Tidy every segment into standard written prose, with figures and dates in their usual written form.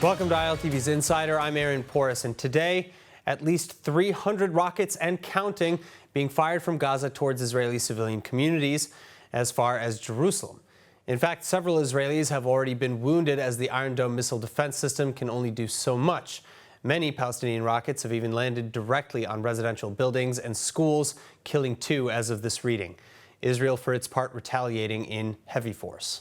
Welcome to ILTV's Insider. I'm Aaron Porras, and today, at least 300 rockets and counting being fired from Gaza towards Israeli civilian communities as far as Jerusalem. In fact, several Israelis have already been wounded as the Iron Dome missile defense system can only do so much. Many Palestinian rockets have even landed directly on residential buildings and schools, killing 2 as of this reading. Israel, for its part, retaliating in heavy force.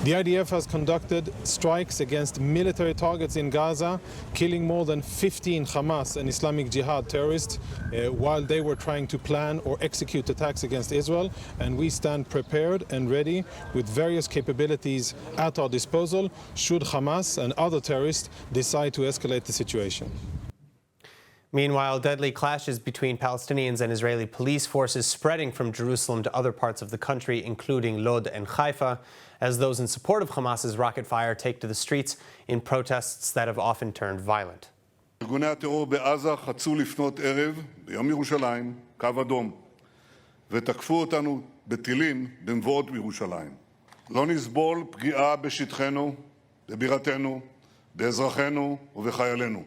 The IDF has conducted strikes against military targets in Gaza, killing more than 15 Hamas and Islamic Jihad terrorists while they were trying to plan or execute attacks against Israel. And we stand prepared and ready with various capabilities at our disposal should Hamas and other terrorists decide to escalate the situation. Meanwhile, deadly clashes between Palestinians and Israeli police forces spreading from Jerusalem to other parts of the country, including Lod and Haifa, as those in support of Hamas's rocket fire take to the streets in protests that have often turned violent. ארגוני הטרור בעזה חצו לפנות ערב ביום ירושלים קו אדום ותקפו אותנו בטילים במבואות בירושלים. לא נסבול פגיעה בשטחנו, בבירתנו, באזרחינו ובחיילינו.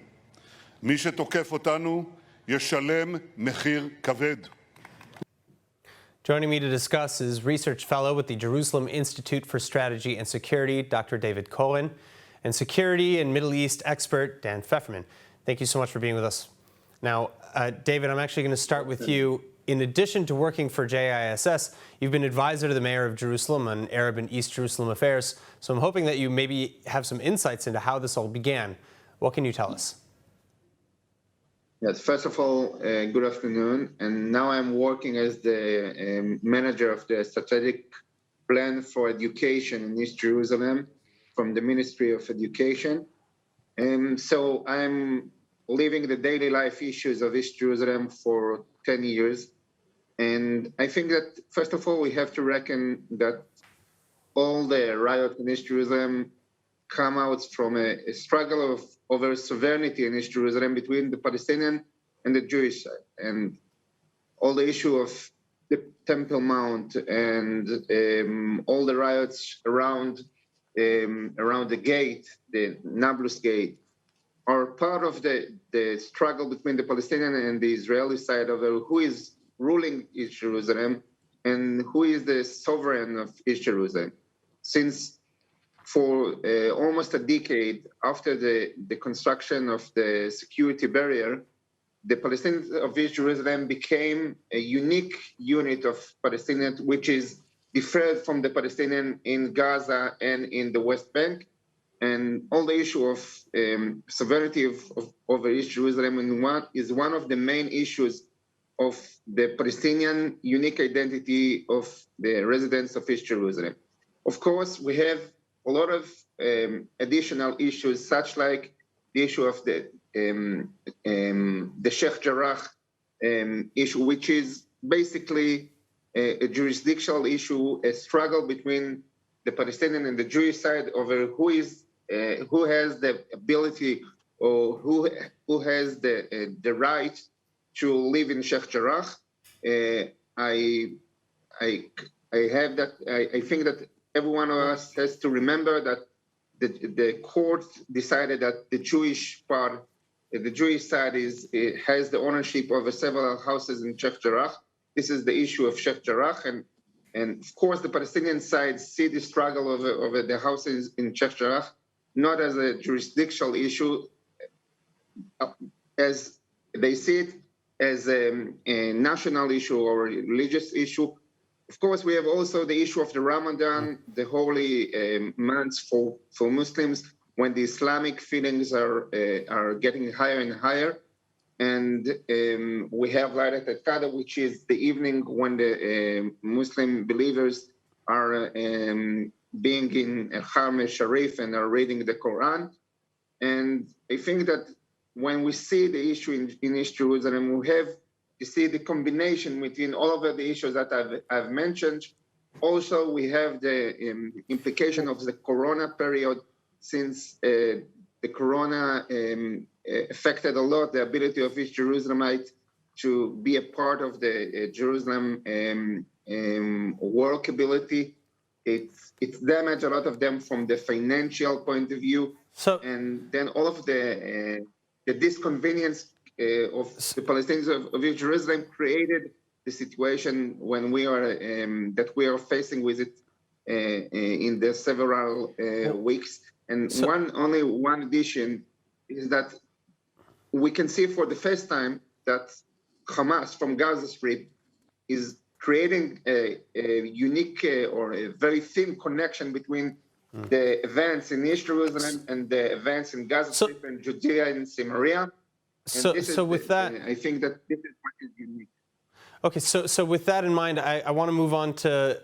מי שתוקף אותנו ישלם מחיר כבד. Joining me to discuss is research fellow with the Jerusalem Institute for Strategy and Security, Dr. David Koren, and security and Middle East expert, Dan Feferman. Thank you so much for being with us. Now, David, I'm actually going to start with you. In addition to working for JISS, you've been advisor to the mayor of Jerusalem on Arab and East Jerusalem affairs, so I'm hoping that you maybe have some insights into how this all began. What can you tell us? Yes, first of all, good afternoon. And now I'm working as the manager of the strategic plan for education in East Jerusalem from the Ministry of Education. And so I'm living the daily life issues of East Jerusalem for 10 years. And I think that, first of all, we have to reckon that all the riots in East Jerusalem come out from a struggle over sovereignty in East Jerusalem between the Palestinian and the Jewish side. And all the issue of the Temple Mount and all the riots around the gate, the Nablus gate, are part of the struggle between the Palestinian and the Israeli side over who is ruling East Jerusalem and who is the sovereign of East Jerusalem. Since for almost a decade after the construction of the security barrier, the Palestinians of East Jerusalem became a unique unit of Palestinians, which is different from the Palestinian in Gaza and in the West Bank. And all the issue of sovereignty over East Jerusalem is one of the main issues of the Palestinian unique identity of the residents of East Jerusalem. Of course, we have a lot of additional issues, such like the issue of the Sheikh Jarrah issue, which is basically a jurisdictional issue, a struggle between the Palestinian and the Jewish side over who has the ability or who has the right to live in Sheikh Jarrah. I think that every one of us has to remember that the court decided that the Jewish side has the ownership over several houses in Sheikh Jarrah. This is the issue of Sheikh Jarrah, and of course the Palestinian side see the struggle over the houses in Sheikh Jarrah not as a jurisdictional issue, as they see it as a national issue or a religious issue. Of course, we have also the issue of the Ramadan, the holy months for Muslims, when the Islamic feelings are getting higher and higher. And we have Laylat al-Qadr, which is the evening when the Muslim believers are being in Haram al-Sharif and are reading the Quran. And I think that when we see the issue in East Jerusalem, we have to see the combination between all of the issues that I've mentioned. Also, we have the implication of the Corona period, since the Corona affected a lot the ability of East Jerusalemites to be a part of the Jerusalem workability. It's damaged a lot of them from the financial point of view. So, and then all of the disconvenience of the Palestinians of Jerusalem created the situation when we are that we are facing with it in the several weeks. And only one addition is that we can see for the first time that Hamas from Gaza Strip is creating a unique or a very thin connection between the events in East Jerusalem and the events in Gaza Strip and Judea and Samaria. And with that, I think that this is what is unique. Okay, so with that in mind, I want to move on to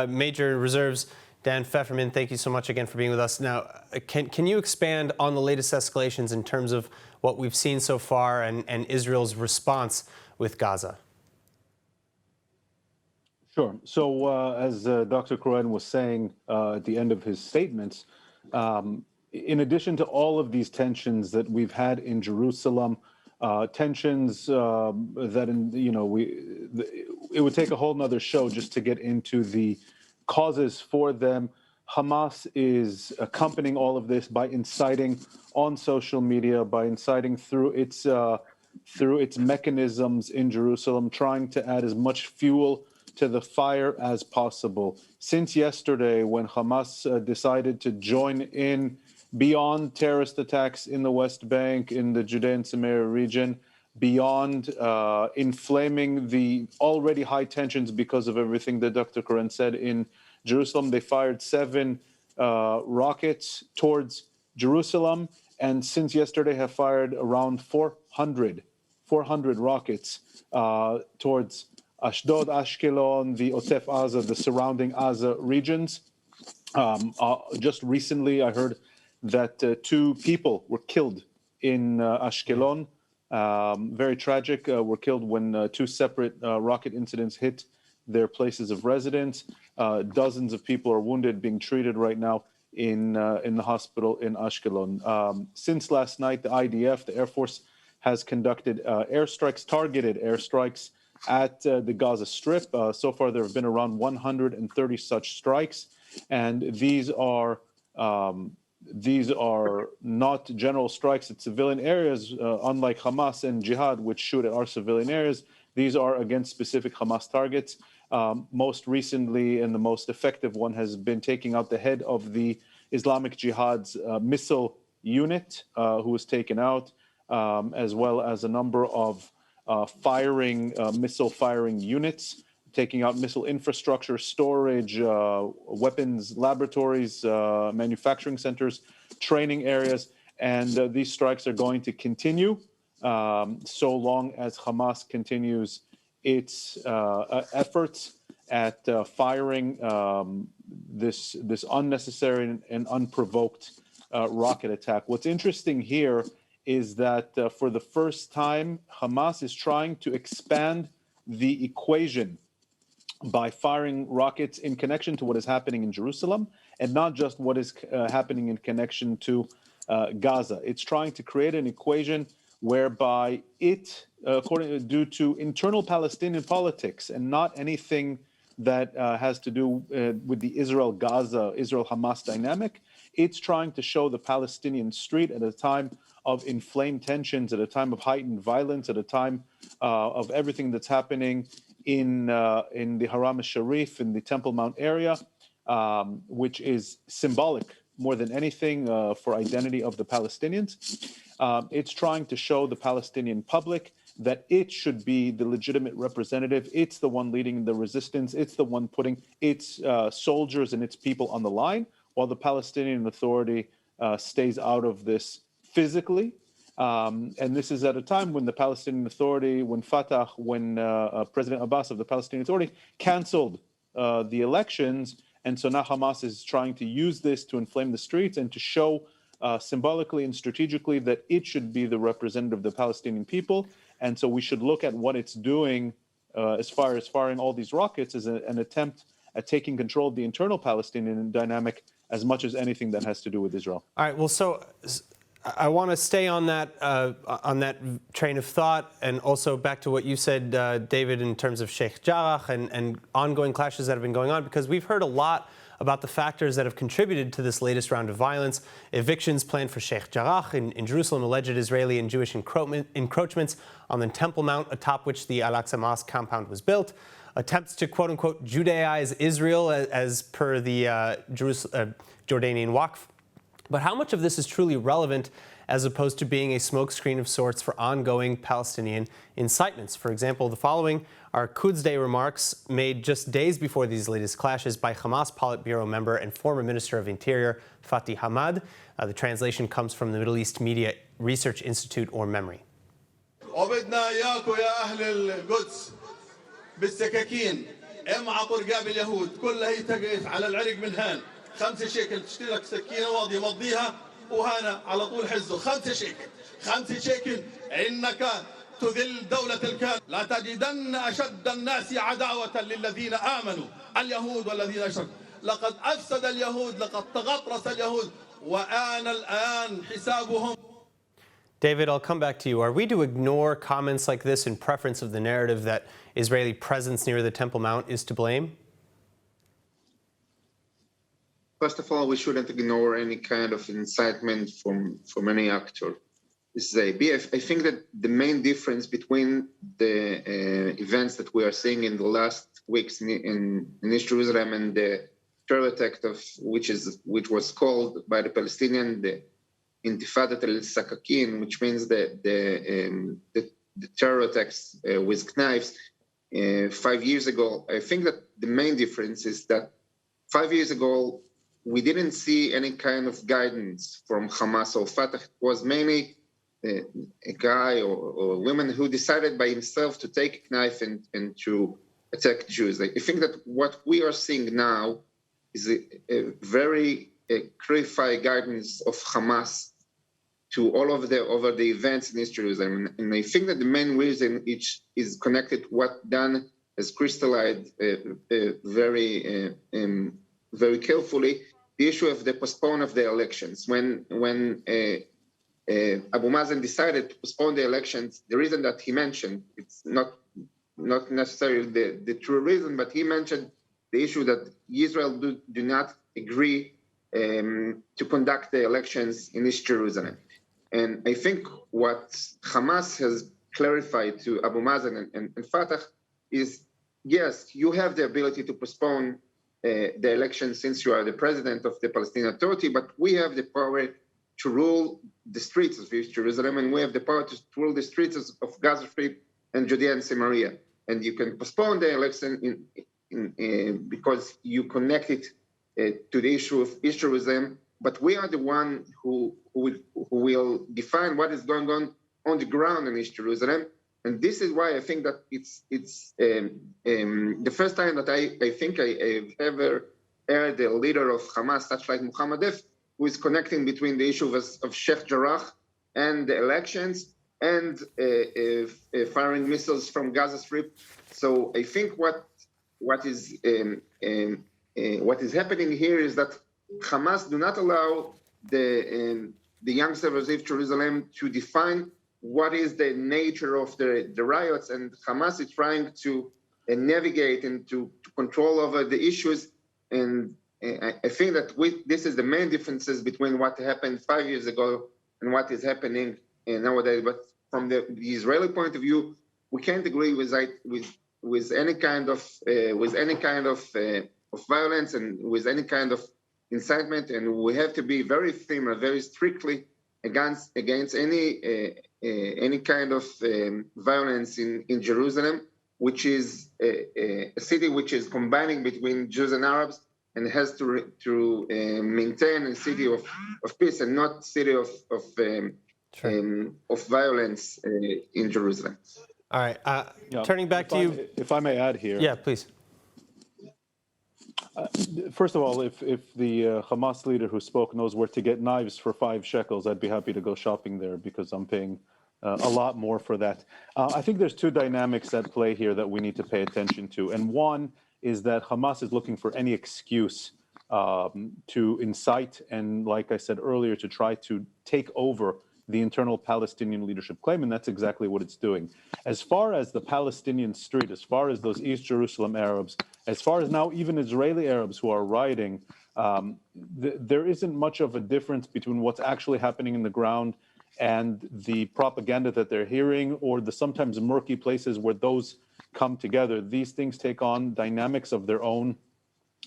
Major Reserves Dan Feferman. Thank you so much again for being with us. Now, can you expand on the latest escalations in terms of what we've seen so far and Israel's response with Gaza? Sure. So as Dr. Koren was saying at the end of his statements, in addition to all of these tensions that we've had in Jerusalem, tensions that, it would take a whole nother show just to get into the causes for them. Hamas is accompanying all of this by inciting on social media, by inciting through its mechanisms in Jerusalem, trying to add as much fuel to the fire as possible. Since yesterday, when Hamas decided to join in beyond terrorist attacks in the West Bank, in the Judea and Samaria region, beyond inflaming the already high tensions because of everything that Dr. Koren said in Jerusalem, they fired 7 rockets towards Jerusalem, and since yesterday have fired around 400 rockets towards Ashdod, Ashkelon, the Otef Aza, the surrounding Aza regions. Just recently, I heard that 2 people were killed in Ashkelon. Very tragic. Were killed when 2 separate rocket incidents hit their places of residence. Dozens of people are wounded, being treated right now in the hospital in Ashkelon. Since last night, the IDF, the Air Force, has conducted airstrikes, targeted airstrikes at the Gaza Strip. So far, there have been around 130 such strikes, and these are not general strikes at civilian areas, unlike Hamas and Jihad, which shoot at our civilian areas. These are against specific Hamas targets. Most recently, and the most effective one, has been taking out the head of the Islamic Jihad's missile unit, who was taken out, as well as a number of missile firing units, taking out missile infrastructure, storage, weapons laboratories, manufacturing centers, training areas. And these strikes are going to continue so long as Hamas continues its efforts at firing this unnecessary and unprovoked rocket attack. What's interesting here is that for the first time, Hamas is trying to expand the equation by firing rockets in connection to what is happening in Jerusalem, and not just what is happening in connection to Gaza. It's trying to create an equation whereby it, due to internal Palestinian politics and not anything that has to do with the Israel-Gaza, Israel-Hamas dynamic, it's trying to show the Palestinian street at a time of inflamed tensions, at a time of heightened violence, at a time of everything that's happening in the Haram al-Sharif, in the Temple Mount area, which is symbolic more than anything for identity of the Palestinians. It's trying to show the Palestinian public that it should be the legitimate representative. It's the one leading the resistance. It's the one putting its soldiers and its people on the line, while the Palestinian Authority stays out of this physically. And this is at a time when the Palestinian Authority, when Fatah, when President Abbas of the Palestinian Authority canceled the elections. And so now Hamas is trying to use this to inflame the streets and to show symbolically and strategically that it should be the representative of the Palestinian people. And so we should look at what it's doing as far as firing all these rockets as an attempt at taking control of the internal Palestinian dynamic as much as anything that has to do with Israel. All right, well, so I want to stay on that train of thought, and also back to what you said, David, in terms of Sheikh Jarrah and ongoing clashes that have been going on, because we've heard a lot about the factors that have contributed to this latest round of violence. Evictions planned for Sheikh Jarrah in Jerusalem, alleged Israeli and Jewish encroachments on the Temple Mount atop which the Al-Aqsa Mosque compound was built, attempts to quote-unquote Judaize Israel as per the Jordanian Waqf. But how much of this is truly relevant as opposed to being a smokescreen of sorts for ongoing Palestinian incitements? For example, the following are Quds Day remarks made just days before these latest clashes by Hamas Politburo member and former Minister of Interior Fatih Hamad. The translation comes from the Middle East Media Research Institute, or MEMRI. وبدنا إياكم يا أهل القدس بالسكاكين امعطوا رقاب اليهود كلها هي تقف على العرق من هان 5 شيكل تشتري لك سكينة واضية مضيها وهنا على طول حزه 5 شيكل 5 شيكل إنك تذل دولة الكافر لا تجدن أشد الناس عداوة للذين آمنوا اليهود والذين أشركوا لقد أفسد اليهود لقد تغطرس اليهود وآن الآن حسابهم. David, I'll come back to you. Are we to ignore comments like this in preference of the narrative that Israeli presence near the Temple Mount is to blame? First of all, we shouldn't ignore any kind of incitement from any actor. This is I think that the main difference between the events that we are seeing in the last weeks in East Jerusalem and the terror attack which was called by the Palestinian the Intifada al-Sakakin, which means the terror attacks with knives 5 years ago. I think that the main difference is that 5 years ago, we didn't see any kind of guidance from Hamas or Fatah. It was mainly a guy or a woman who decided by himself to take a knife and to attack Jews. I think that what we are seeing now is a very clarified guidance of Hamas to all of over the events in East Jerusalem. And I think that the main reason is connected to what Dan has crystallized very carefully, the issue of the postpone of the elections. When Abu Mazen decided to postpone the elections, the reason that he mentioned, it's not necessarily the true reason, but he mentioned the issue that Israel do not agree to conduct the elections in East Jerusalem. And I think what Hamas has clarified to Abu Mazen and Fatah is, yes, you have the ability to postpone the election since you are the president of the Palestinian Authority, but we have the power to rule the streets of East Jerusalem, and we have the power to rule the streets of Gaza Strip and Judea and Samaria. And you can postpone the election because you connect it to the issue of East Jerusalem, but we are the one who will define what is going on the ground in East Jerusalem. And this is why I think that it's the first time that I think I've ever heard a leader of Hamas, such like Mohammed F, who is connecting between the issue of Sheikh Jarrah and the elections and firing missiles from Gaza Strip. So I think what is happening here is that Hamas do not allow the youngsters of Jerusalem to define what is the nature of the riots, and Hamas is trying to navigate and to control over the issues. And I think that this is the main differences between what happened 5 years ago and what is happening nowadays. But from the Israeli point of view, we can't agree with any kind of violence and with any kind of incitement, and we have to be very firm and very strictly against any kind of violence in Jerusalem, which is a city which is combining between Jews and Arabs and has to maintain a city of peace and not city of violence in Jerusalem. All right. Turning back to you. If I may add here. Yeah, please. First of all, if the Hamas leader who spoke knows where to get knives for 5 shekels, I'd be happy to go shopping there because I'm paying a lot more for that. I think there's 2 dynamics at play here that we need to pay attention to. And one is that Hamas is looking for any excuse to incite and, like I said earlier, to try to take over the internal Palestinian leadership claim, and that's exactly what it's doing. As far as the Palestinian street, as far as those East Jerusalem Arabs, as far as now even Israeli Arabs who are rioting, there isn't much of a difference between what's actually happening in the ground and the propaganda that they're hearing, or the sometimes murky places where those come together. These things take on dynamics of their own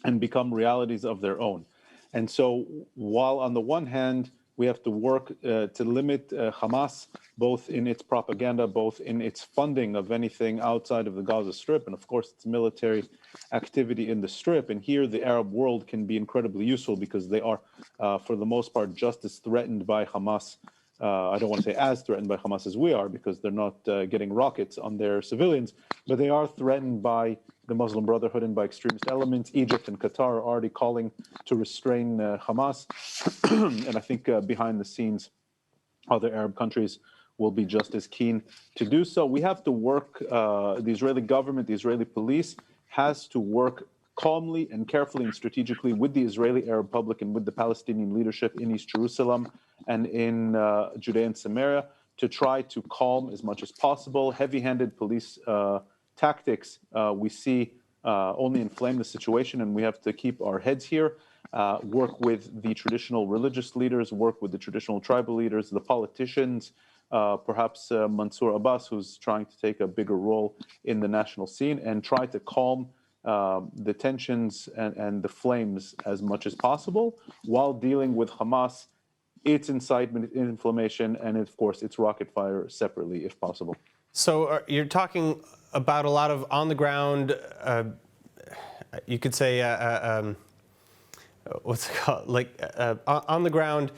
and become realities of their own. And so while on the one hand, we have to work to limit Hamas, both in its propaganda, both in its funding of anything outside of the Gaza Strip, and of course its military activity in the Strip. And here the Arab world can be incredibly useful because they are, for the most part, just as threatened by Hamas. I don't want to say as threatened by Hamas as we are, because they're not getting rockets on their civilians, but they are threatened by the Muslim Brotherhood and by extremist elements. Egypt and Qatar are already calling to restrain Hamas. And I think behind the scenes, other Arab countries will be just as keen to do so. We have to work, the Israeli government, the Israeli police has to work calmly and carefully and strategically with the Israeli Arab public and with the Palestinian leadership in East Jerusalem and in Judea and Samaria to try to calm as much as possible. Heavy-handed police tactics we see only inflame the situation, and we have to keep our heads here, work with the traditional religious leaders, work with the traditional tribal leaders, the politicians, perhaps Mansour Abbas, who's trying to take a bigger role in the national scene, and try to calm the tensions and the flames as much as possible while dealing with Hamas, its incitement, inflammation, and of course its rocket fire separately if possible. So you're talking about a lot of on the ground, you could say, what's it called? Like on the ground,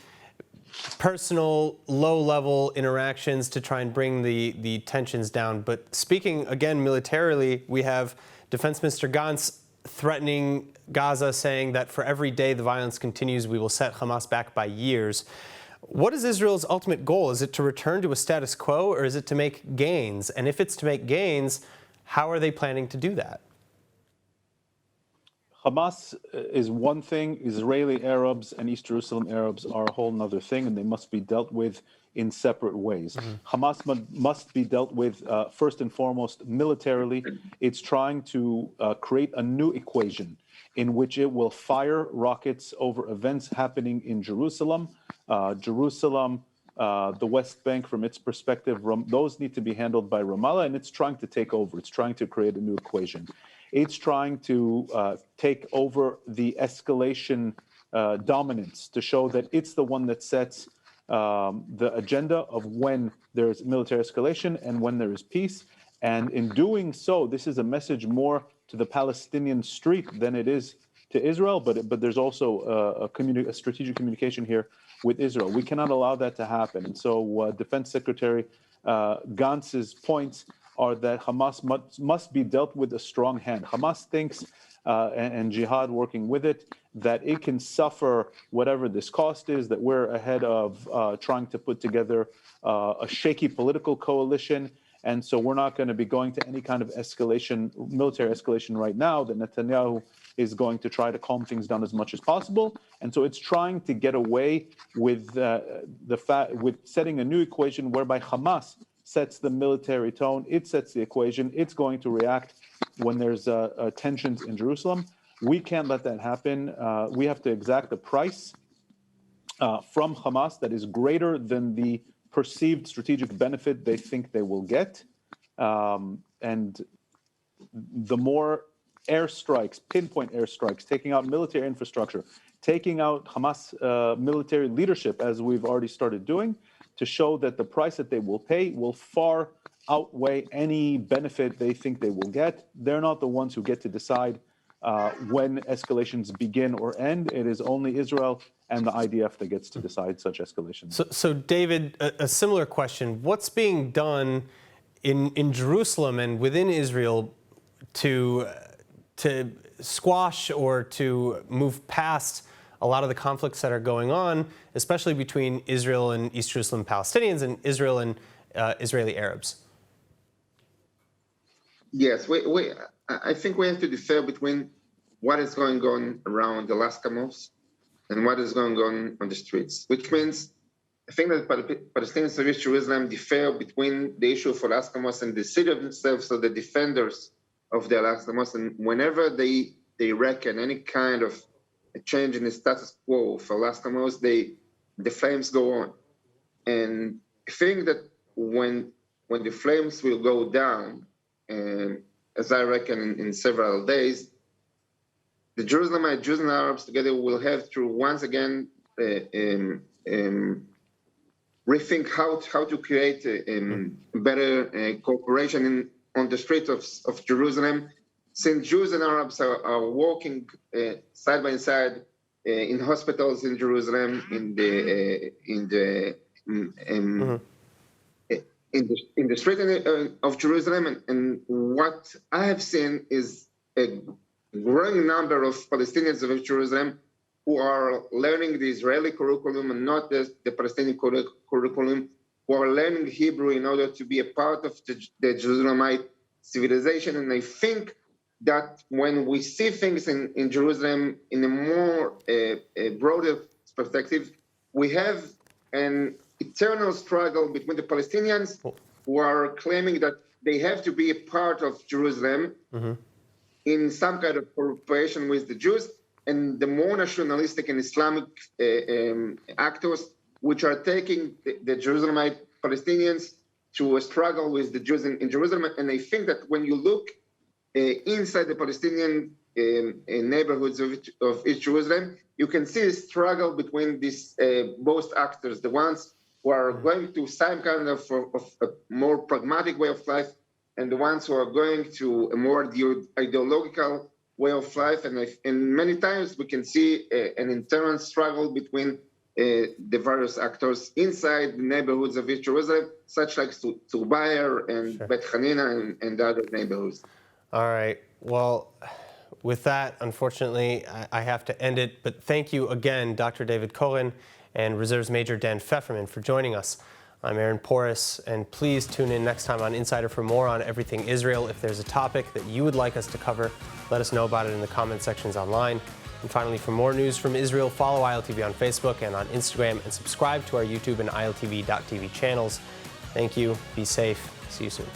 personal, low-level interactions to try and bring the tensions down. But speaking again militarily, we have Defense Minister Gantz threatening Gaza, saying that for every day the violence continues, we will set Hamas back by years. What is Israel's ultimate goal? Is it to return to a status quo, or is it to make gains? And if it's to make gains, how are they planning to do that? Hamas is one thing. Israeli Arabs and East Jerusalem Arabs are a whole other thing, and they must be dealt with in separate ways. Hamas must be dealt with first and foremost militarily. It's trying to create a new equation in which it will fire rockets over events happening in Jerusalem. The West Bank, from its perspective, those need to be handled by Ramallah, and it's trying to take over. It's trying to create a new equation. It's trying to take over the escalation dominance, to show that it's the one that sets the agenda of when there's military escalation and when there is peace. And in doing so, this is a message more to the Palestinian street than it is to Israel, but there's also a strategic communication here with Israel. We cannot allow that to happen. And so Defense Secretary Gantz's points are that Hamas must be dealt with a strong hand. Hamas thinks, and Jihad working with it, that it can suffer whatever this cost is, that we're ahead of trying to put together a shaky political coalition. And so we're not going to be going to any kind of escalation, military escalation right now, that Netanyahu is going to try to calm things down as much as possible. And so it's trying to get away with with setting a new equation whereby Hamas sets the military tone. It sets the equation. It's going to react when there's tensions in Jerusalem. We can't let that happen. We have to exact a price from Hamas that is greater than the perceived strategic benefit they think they will get. And the more airstrikes, pinpoint airstrikes, taking out military infrastructure, taking out Hamas military leadership, as we've already started doing, to show that the price that they will pay will far outweigh any benefit they think they will get. They're not the ones who get to decide when escalations begin or end. It is only Israel and the IDF that gets to decide such escalations. So David, a similar question. What's being done in Jerusalem and within Israel to squash or to move past a lot of the conflicts that are going on, especially between Israel and East Jerusalem Palestinians and Israel and Israeli Arabs? Yes, I think we have to differ between what is going on around Alaska Mosque and what is going on the streets, which means I think that Palestinians of East Jerusalem differ between the issue of Al-Aqsa Mosque and the city of themselves, so the defenders of the Al-Aqsa Mosque. And whenever they reckon any kind of a change in the status quo of Al-Aqsa Mosque, the flames go on. And I think that when the flames will go down, and as I reckon in several days, the Jerusalemites, Jews and Arabs together will have to once again rethink how to create a better cooperation on the streets of Jerusalem, since Jews and Arabs are walking side by side in hospitals in Jerusalem, in the street of Jerusalem, and what I have seen is a growing number of Palestinians of Jerusalem who are learning the Israeli curriculum and not the Palestinian curriculum, who are learning Hebrew in order to be a part of the Jerusalemite civilization. And I think that when we see things in Jerusalem in a more broader perspective, we have an eternal struggle between the Palestinians who are claiming that they have to be a part of Jerusalem in some kind of cooperation with the Jews, and the more nationalistic and Islamic actors, which are taking the Jerusalemite Palestinians to a struggle with the Jews in Jerusalem. And I think that when you look inside the Palestinian neighborhoods of East Jerusalem, you can see a struggle between these both actors, the ones who are going to some kind of a more pragmatic way of life, and the ones who are going to a more ideological way of life. And many times we can see an internal struggle between the various actors inside the neighborhoods of East Jerusalem, such like Tubayer and Bet Hanina and the other neighborhoods. All right. Well, with that, unfortunately, I have to end it. But thank you again, Dr. David Koren and Reserves Major Dan Feferman, for joining us. I'm Aaron Porras, and please tune in next time on Insider for more on everything Israel. If there's a topic that you would like us to cover, let us know about it in the comment sections online. And finally, for more news from Israel, follow ILTV on Facebook and on Instagram, and subscribe to our YouTube and ILTV.tv channels. Thank you. Be safe. See you soon.